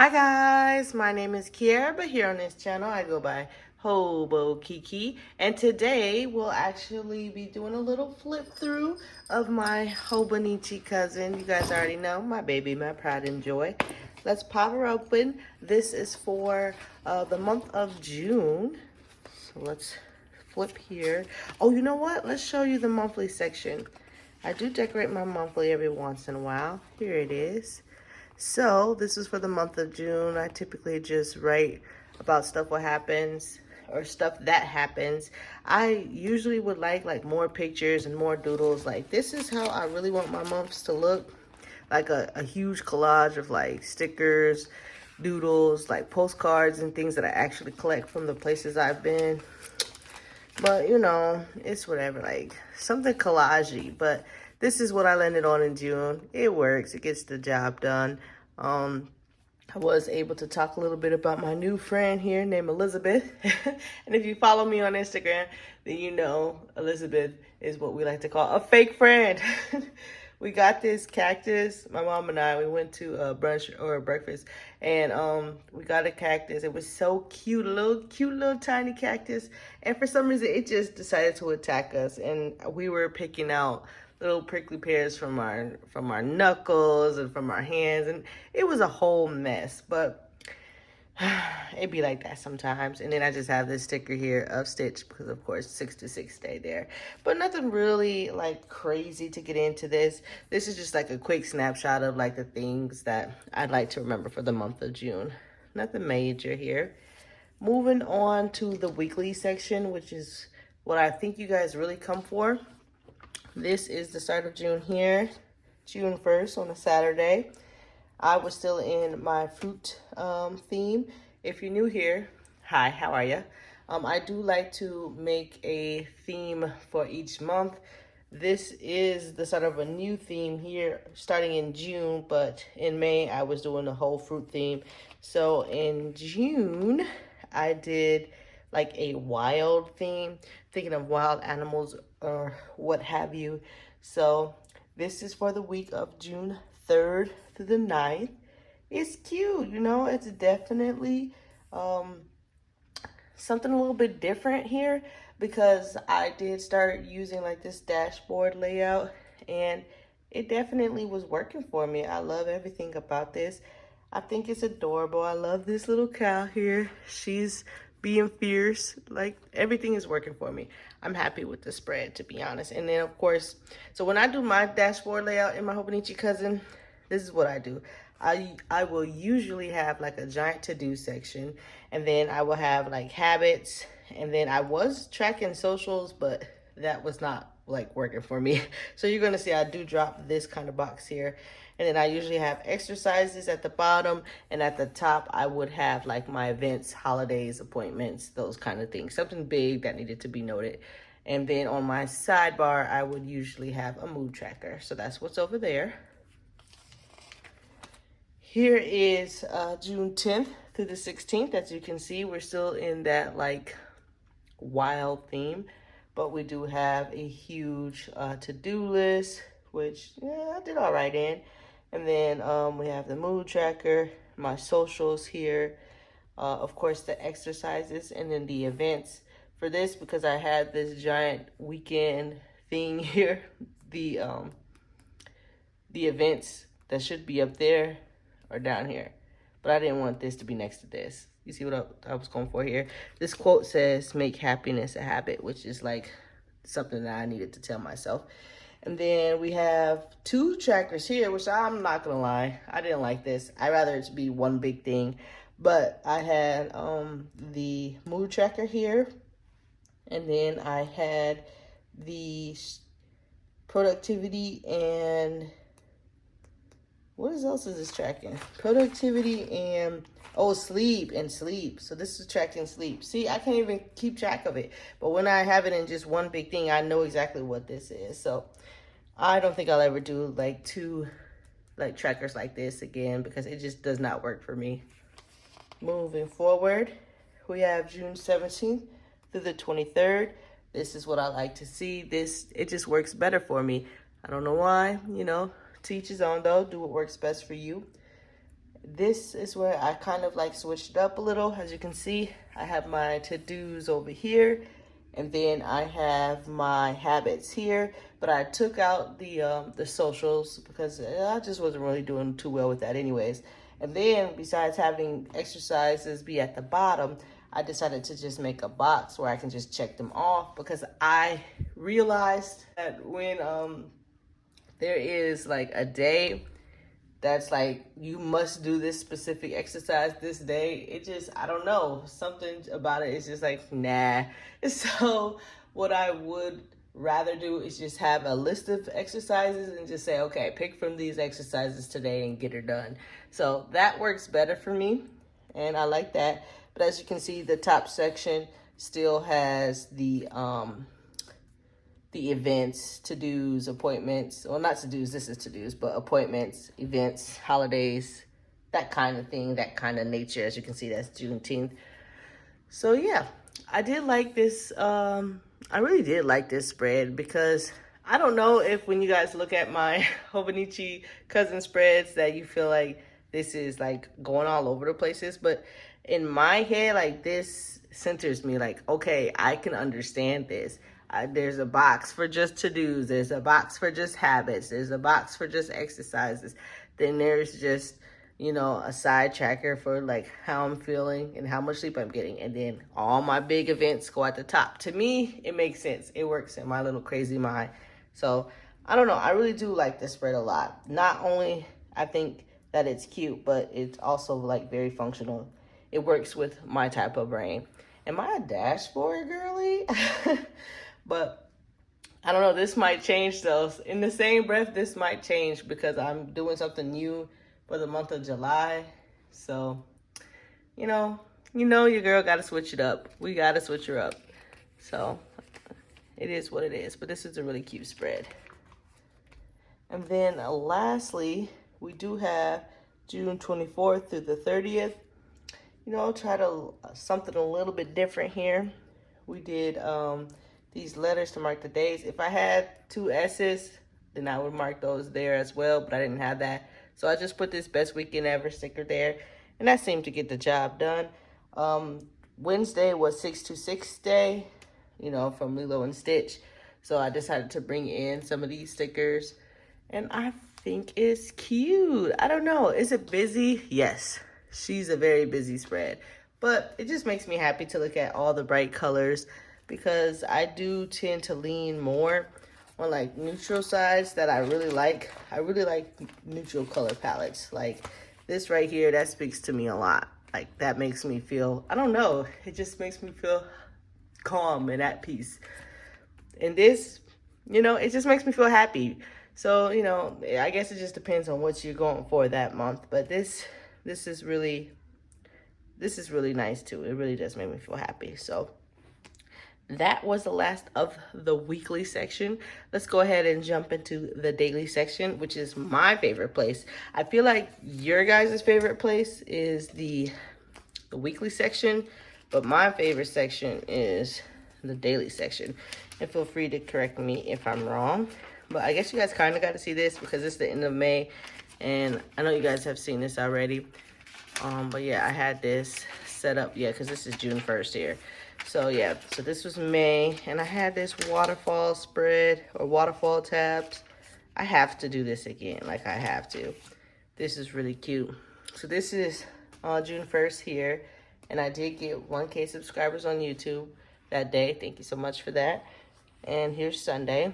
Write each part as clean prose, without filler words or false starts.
Hi guys, my name is Kiera, but here on this channel I go by Hobokiki, and today we'll actually be doing a little flip through of my Hobonichi Cousin. You guys already know, my baby, my pride and joy. Let's pop her open. This is for the month of June, so let's flip here. Oh, you know what? Let's show you the monthly section. I do decorate my monthly every once in a while. Here it is. So this is for the month of June. I typically just write about stuff what happens or stuff that happens. I usually would like more pictures and more doodles. Like this is how I really want my months to look. Like a huge collage of like stickers, doodles, like postcards and things that I actually collect from the places I've been. But you know, it's whatever, like something collagey. But this is what I landed on in June. It works, it gets the job done. I was able to talk a little bit about my new friend here named Elizabeth. And if you follow me on Instagram, then you know Elizabeth is what we like to call a fake friend. We got this cactus. My mom and I, we went to a brunch or a breakfast, and we got a cactus. It was so cute, cute little tiny cactus. And for some reason, it just decided to attack us. And we were picking out little prickly pears from our knuckles and from our hands, and it was a whole mess. But it be like that sometimes. And then I just have this sticker here of Stitch because of course 6 stay there. But nothing really like crazy to get into this. This is just like a quick snapshot of like the things that I'd like to remember for the month of June. Nothing major here. Moving on to the weekly section, which is what I think you guys really come for. This is the start of June here, June 1st on a Saturday. I was still in my fruit theme. If you're new here, hi, how are you? I do like to make a theme for each month. This is the start of a new theme here starting in June, but in May I was doing the whole fruit theme. So in June, I did like a wild theme, thinking of wild animals or what have you. So this is for the week of June 3rd through the 9th. It's cute, you know, it's definitely something a little bit different here because I did start using like this dashboard layout, and it definitely was working for me. I love everything about this. I think it's adorable. I love this little cow here. She's being fierce. Like everything is working for me. I'm happy with the spread, to be honest. And then of course, so when I do my dashboard layout in my Hobonichi Cousin, this is what I do. I will usually have like a giant to-do section, and then I will have like habits, and then I was tracking socials, but that was not like working for me. So you're gonna see I do drop this kind of box here, and then I usually have exercises at the bottom, and at the top I would have like my events, holidays, appointments, those kind of things, something big that needed to be noted. And then on my sidebar I would usually have a mood tracker, so that's what's over there. Here is June 10th through the 16th. As you can see, we're still in that like wild theme, but we do have a huge to-do list, which I did all right in. And then we have the mood tracker, my socials here, of course the exercises, and then the events. For this, because I had this giant weekend thing here, the events that should be up there or down here, but I didn't want this to be next to this. You see what I was going for here? This quote says, make happiness a habit, which is like something that I needed to tell myself. And then we have 2 trackers here, which I'm not gonna lie, I didn't like this. I'd rather it be one big thing. But I had the mood tracker here, and then I had the productivity and what else is this tracking? Productivity and, oh, sleep. So this is tracking sleep. See, I can't even keep track of it. But when I have it in just one big thing, I know exactly what this is. So I don't think I'll ever do like 2 like trackers like this again, because it just does not work for me. Moving forward, we have June 17th through the 23rd. This is what I like to see. It just works better for me. I don't know why, you know. To each his own though, do what works best for you. this is where I kind of like switched it up a little. As you can see, I have my to-dos over here, and then I have my habits here, but I took out the socials because I just wasn't really doing too well with that anyways. And then besides having exercises be at the bottom, I decided to just make a box where I can just check them off, because I realized that when there is like a day that's like, you must do this specific exercise this day, it just, I don't know, something about it is just like, nah. So what I would rather do is just have a list of exercises and just say, okay, pick from these exercises today and get her done. So that works better for me, and I like that. But as you can see, the top section still has the events, to-dos, appointments. Well, not to-dos, this is to-dos, but appointments, events, holidays, that kind of thing, that kind of nature. As you can see, that's Juneteenth. So yeah, I did like this. I really did like this spread, because I don't know if when you guys look at my Hobonichi Cousin spreads that you feel like this is like going all over the places, but in my head, like, this centers me. Like, okay, I can understand this. There's a box for just to-dos. There's a box for just habits. There's a box for just exercises. Then there's just, you know, a side tracker for like how I'm feeling and how much sleep I'm getting. And then all my big events go at the top. To me, it makes sense. It works in my little crazy mind. So I don't know. I really do like this spread a lot. Not only I think that it's cute, but it's also like very functional. It works with my type of brain. Am I a dashboard girly? But I don't know, this might change though. In the same breath, this might change because I'm doing something new for the month of July. So, you know your girl got to switch it up. We got to switch her up. So it is what it is. But this is a really cute spread. And then lastly, we do have June 24th through the 30th. You know, try to something a little bit different here. We did these letters to mark the days. If I had 2 S's, then I would mark those there as well, but I didn't have that. So I just put this best weekend ever sticker there, and that seemed to get the job done. Wednesday was 626 day, you know, from Lilo and Stitch. So I decided to bring in some of these stickers, and I think it's cute. I don't know, is it busy? Yes, she's a very busy spread, but it just makes me happy to look at all the bright colors, because I do tend to lean more on like neutral sides that I really like. I really like neutral color palettes. Like this right here, that speaks to me a lot. Like that makes me feel, I don't know, it just makes me feel calm and at peace. And this, you know, it just makes me feel happy. So, you know, I guess it just depends on what you're going for that month. But this is really nice too. It really does make me feel happy. So that was the last of the weekly section. Let's go ahead and jump into the daily section, which is my favorite place. I feel like your guys' favorite place is the weekly section, but my favorite section is the daily section. And feel free to correct me if I'm wrong. But I guess you guys kind of got to see this because it's the end of May, and I know you guys have seen this already. But yeah, I had this set up, yeah, because this is June 1st here. So yeah, so this was May, and I had this waterfall spread or waterfall tabs. I have to do this again, like I have to. This is really cute. So this is June 1st here, and I did get 1K subscribers on YouTube that day. Thank you so much for that. And here's Sunday,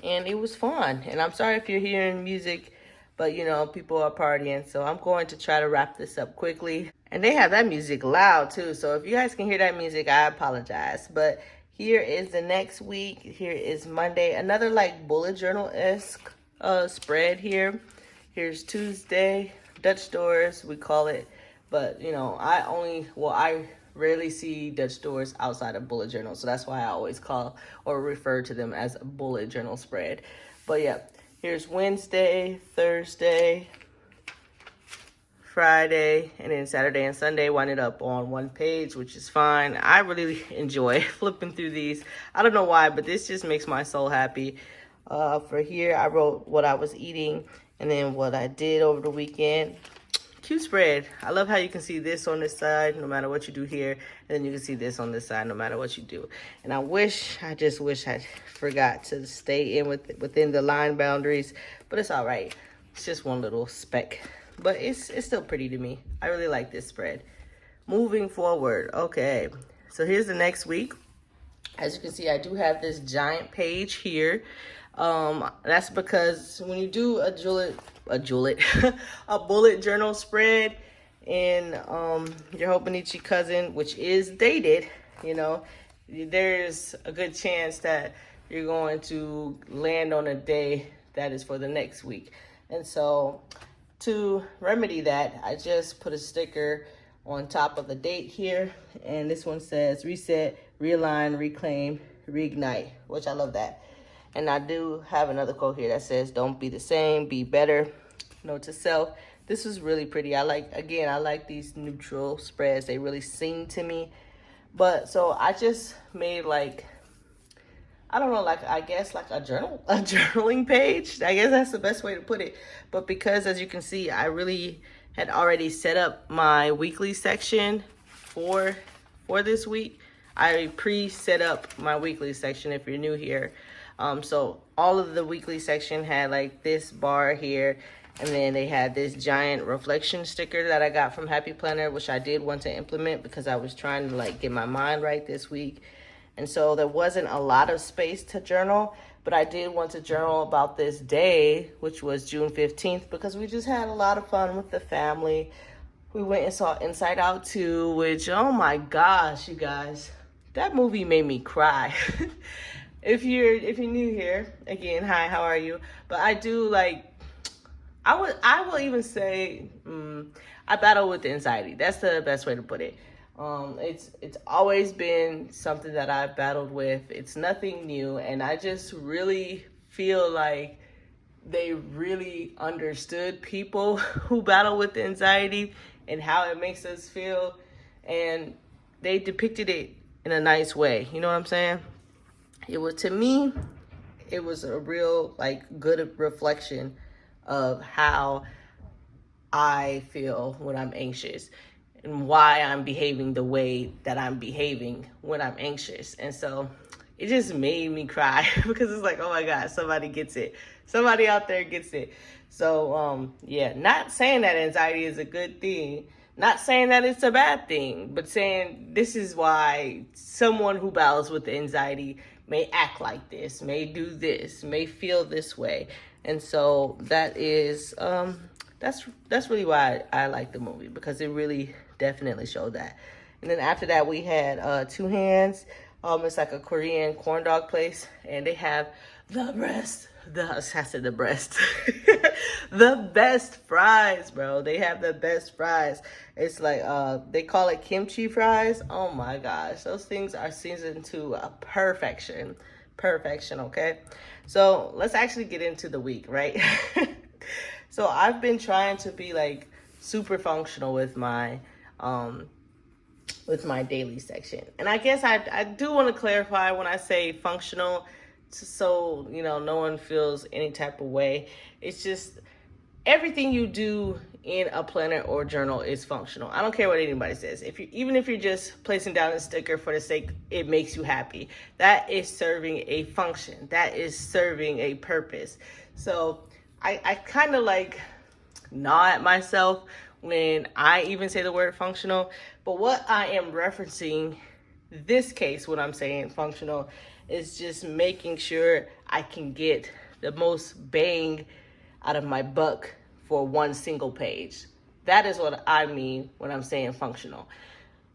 and it was fun. And I'm sorry if you're hearing music, but you know, people are partying, so I'm going to try to wrap this up quickly. And they have that music loud too, so if you guys can hear that music, I apologize. But here is the next week. Here is Monday, another like bullet journal-esque spread here. Here's Tuesday, Dutch doors, we call it. But you know, I rarely see Dutch doors outside of bullet journal, so that's why I always call or refer to them as a bullet journal spread. But yeah, here's Wednesday, Thursday, Friday, and then Saturday and Sunday winded up on one page, which is fine. I really enjoy flipping through these. I don't know why, but this just makes my soul happy. For here, I wrote what I was eating and then what I did over the weekend. cute spread. I love how you can see this on this side no matter what you do here, and then you can see this on this side no matter what you do. And I just wish I forgot to stay within the line boundaries, but it's all right. It's just one little speck, but it's still pretty to me. I really like this spread. Moving forward, okay, so here's the next week. As you can see, I do have this giant page here. That's because when you do a bullet journal spread in your Hobonichi Cousin, which is dated, you know, there's a good chance that you're going to land on a day that is for the next week. And so to remedy that, I just put a sticker on top of the date here, and this one says reset, realign, reclaim, reignite, which I love that. And I do have another quote here that says, don't be the same, be better. Note to self. This is really pretty. I like these neutral spreads. They really sing to me. But so I just made like, I don't know, like, I guess like a journaling page. I guess that's the best way to put it. But because, as you can see, I really had already set up my weekly section for this week. I pre-set up my weekly section if you're new here. So all of the weekly section had like this bar here, and then they had this giant reflection sticker that I got from Happy Planner, which I did want to implement because I was trying to like get my mind right this week. And so there wasn't a lot of space to journal, but I did want to journal about this day, which was June 15th, because we just had a lot of fun with the family. We went and saw Inside Out 2, which, oh my gosh, you guys, that movie made me cry. If you're new here, again, hi, how are you? But I do like, I will even say, I battle with anxiety. That's the best way to put it. It's always been something that I've battled with. It's nothing new, and I just really feel like they really understood people who battle with anxiety and how it makes us feel, and they depicted it in a nice way. You know what I'm saying? To me, it was a real like good reflection of how I feel when I'm anxious and why I'm behaving the way that I'm behaving when I'm anxious. And so it just made me cry because it's like, oh my God, somebody gets it. Somebody out there gets it. So yeah, not saying that anxiety is a good thing, not saying that it's a bad thing, but saying this is why someone who battles with anxiety may act like this, may do this, may feel this way. And so that is, that's really why I like the movie, because it really definitely showed that. And then after that, we had Two Hands. It's like a Korean corn dog place, and they have the best fries, bro. They have the best fries. It's like, they call it kimchi fries. Oh my gosh, those things are seasoned to perfection, okay? So let's actually get into the week, right? So I've been trying to be like super functional with my daily section. And I guess I do want to clarify when I say functional, so, you know, no one feels any type of way. It's just everything you do in a planner or journal is functional. I don't care what anybody says. Even if you're just placing down a sticker for the sake it makes you happy, that is serving a function. That is serving a purpose. So I kind of like gnaw at myself when I even say the word functional. But what I am referencing this case, when I'm saying functional, is just making sure I can get the most bang out of my buck for one single page. That is what I mean when I'm saying functional.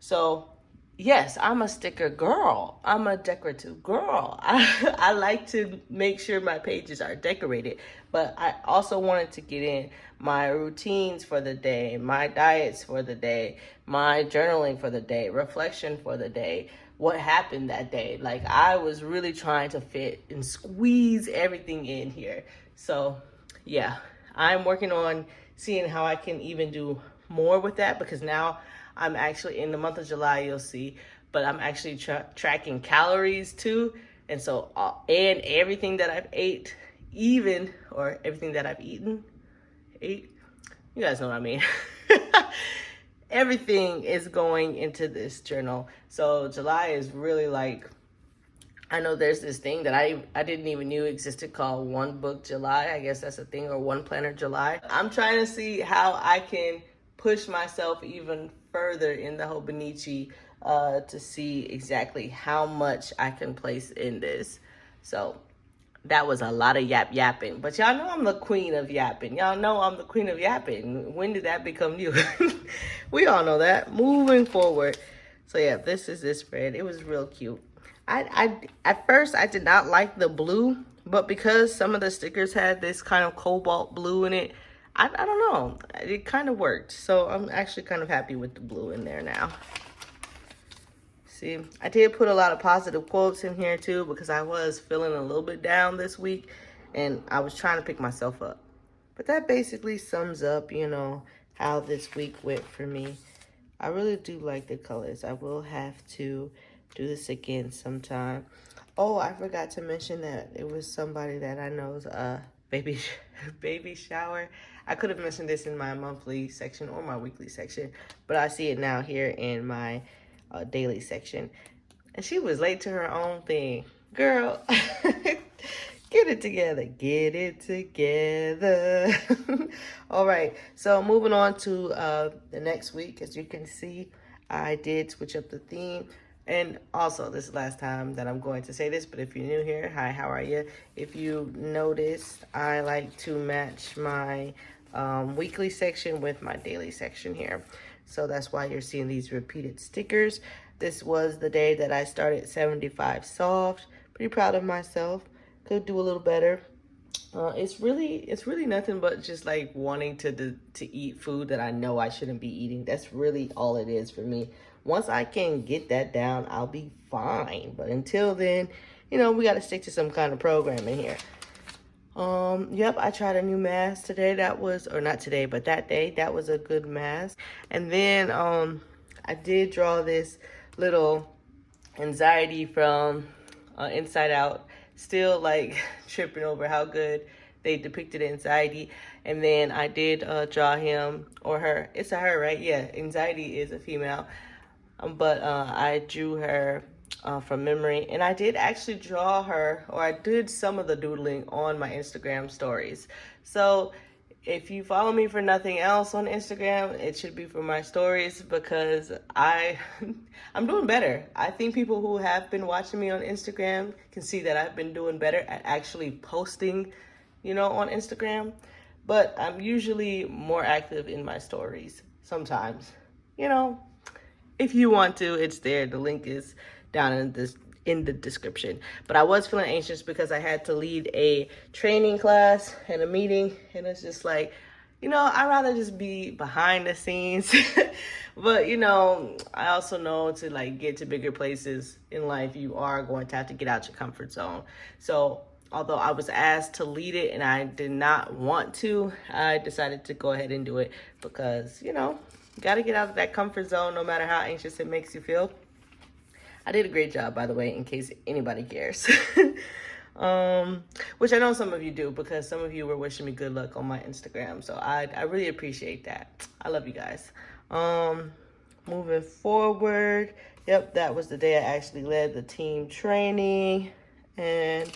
So yes, I'm a sticker girl. I'm a decorative girl. I like to make sure my pages are decorated, but I also wanted to get in my routines for the day, my diets for the day, my journaling for the day, reflection for the day, what happened that day. Like, I was really trying to fit and squeeze everything in here. So yeah, I'm working on seeing how I can even do more with that, because now I'm actually in the month of July, you'll see, but I'm actually tracking calories too. And so, and everything that I've ate, everything that I've eaten, You guys know what I mean. Everything is going into this journal. So July is really like, I know there's this thing that I didn't even knew existed called One Book July. I guess that's a thing, or One Planner July. I'm trying to see how I can push myself even further in the Hobonichi to see exactly how much I can place in this. So that was a lot of yapping. But y'all know I'm the queen of yapping. Y'all know I'm the queen of yapping. When did that become new? We all know that. Moving forward. So yeah, this is this spread. It was real cute. At first I did not like the blue, but because some of the stickers had this kind of cobalt blue in it, I don't know. It kind of worked. So I'm actually kind of happy with the blue in there now. See, I did put a lot of positive quotes in here too, because I was feeling a little bit down this week and I was trying to pick myself up. But that basically sums up, you know, how this week went for me. I really do like the colors. I will have to do this again sometime. Oh, I forgot to mention that it was somebody that I know's baby shower. I could have mentioned this in my monthly section or my weekly section, but I see it now here in my daily section. And she was late to her own thing. Girl, get it together. Get it together. All right, so moving on to the next week. As you can see, I did switch up the theme. And also, this is the last time that I'm going to say this, but if you're new here, hi, how are you? If you noticed, I like to match my weekly section with my daily section here. So that's why you're seeing these repeated stickers. This was the day that I started 75 soft. Pretty proud of myself. Could do a little better. It's really nothing but just like wanting to eat food that I know I shouldn't be eating. That's really all it is for me. Once I can get that down, I'll be fine. But until then, you know, we got to stick to some kind of programming here. Yep, I tried a new mask today. That was, or not today, but that day, that was a good mask. And then I did draw this little anxiety from Inside Out. Still like tripping over how good they depicted anxiety. And then I did draw him or her. It's a her, right? Yeah, anxiety is a female. But I drew her from memory. And I did actually draw her, or I did some of the doodling on my Instagram stories. So if you follow me for nothing else on Instagram, it should be for my stories, because I'm doing better. I think people who have been watching me on Instagram can see that I've been doing better at actually posting, you know, on Instagram. But I'm usually more active in my stories sometimes. You know, if you want to, it's there. The link is down in the description. But I was feeling anxious because I had to lead a training class and a meeting, and it's just like, you know, I'd rather just be behind the scenes. But you know, I also know to like get to bigger places in life, you are going to have to get out your comfort zone. So although I was asked to lead it and I did not want to, I decided to go ahead and do it, because you know, you got to get out of that comfort zone no matter how anxious it makes you feel. I did a great job, by the way, in case anybody cares. Which I know some of you do, because some of you were wishing me good luck on my Instagram. So I really appreciate that. I love you guys. Moving forward. Yep, that was the day I actually led the team training. And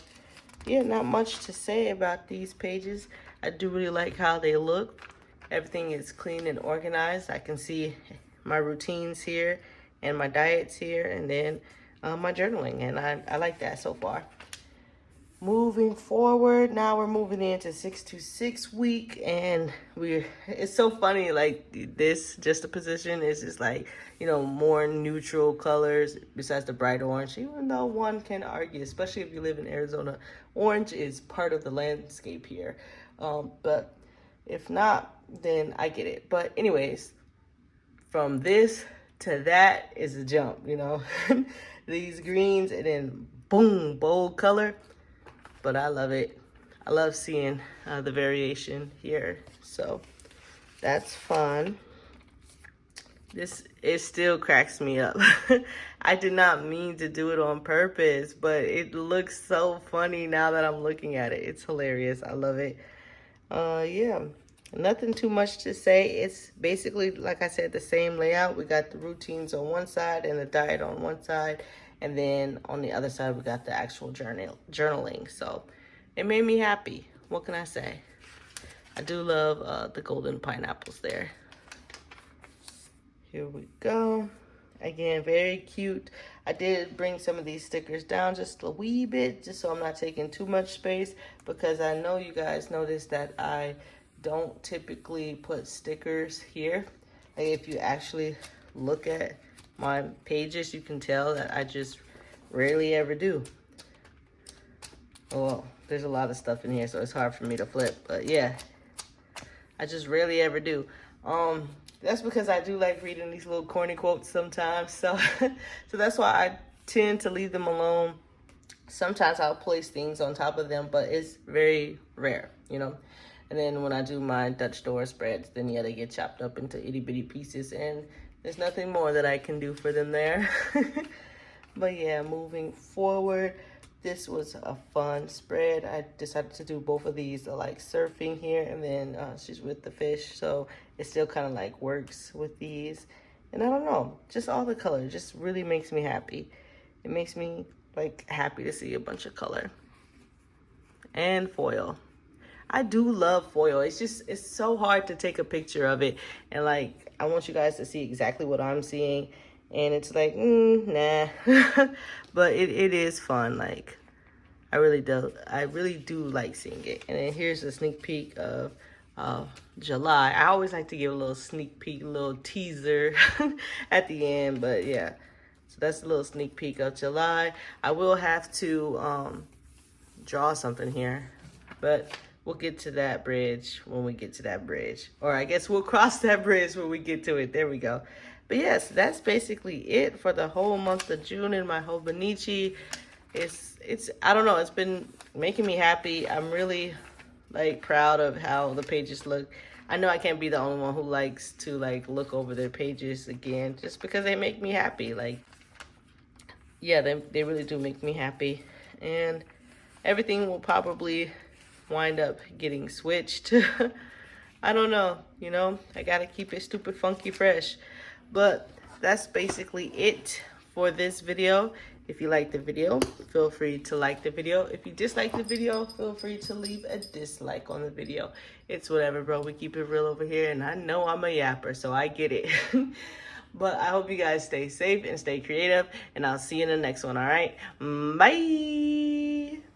yeah, not much to say about these pages. I do really like how they look. Everything is clean and organized. I can see my routines here and my diets here, and then my journaling, and I like that so far. Moving forward, now we're moving into 626 week, and it's so funny, like this, just the position is just like, you know, more neutral colors besides the bright orange, even though one can argue, especially if you live in Arizona, orange is part of the landscape here. But if not, then I get it. But anyways, from this to that is a jump, you know. These greens, and then boom, bold color. But I love it. I love seeing the variation here. So that's fun. It still cracks me up. I did not mean to do it on purpose, but it looks so funny now that I'm looking at it. It's hilarious. I love it. Yeah. Nothing too much to say. It's basically, like I said, the same layout. We got the routines on one side and the diet on one side. And then on the other side, we got the actual journaling. So it made me happy. What can I say? I do love the golden pineapples there. Here we go. Again, very cute. I did bring some of these stickers down just a wee bit, just so I'm not taking too much space, because I know you guys noticed that I don't typically put stickers here. Like, if you actually look at my pages, you can tell that I just rarely ever do. Oh, well, there's a lot of stuff in here, so it's hard for me to flip, but yeah, I just rarely ever do. That's because I do like reading these little corny quotes sometimes. So, so that's why I tend to leave them alone. Sometimes I'll place things on top of them, but it's very rare, you know. And then when I do my Dutch door spreads, then yeah, they get chopped up into itty bitty pieces, and there's nothing more that I can do for them there. But yeah, moving forward, this was a fun spread. I decided to do both of these, like surfing here, and then she's with the fish, so it still kind of like works with these. And I don't know, just all the color just really makes me happy. It makes me like happy to see a bunch of color. And foil. I do love foil. It's so hard to take a picture of it, and like I want you guys to see exactly what I'm seeing. And it's like, nah. But it is fun. Like, I really do like seeing it. And then here's a sneak peek of July. I always like to give a little sneak peek, a little teaser at the end. But yeah, so that's a little sneak peek of July. I will have to draw something here, but we'll get to that bridge when we get to that bridge. Or I guess we'll cross that bridge when we get to it. There we go. But yes, that's basically it for the whole month of June in my Hobonichi. It's I don't know, it's been making me happy. I'm really like proud of how the pages look. I know I can't be the only one who likes to like look over their pages again, just because they make me happy. Like, yeah, they really do make me happy. And everything will probably wind up getting switched. I don't know, you know, I gotta keep it stupid funky fresh. But that's basically it for this video. If you like the video, feel free to like the video. If you dislike the video, feel free to leave a dislike on the video. It's whatever, bro. We keep it real over here, and I know I'm a yapper, so I get it. But I hope you guys stay safe and stay creative, and I'll see you in the next one, all right? Bye!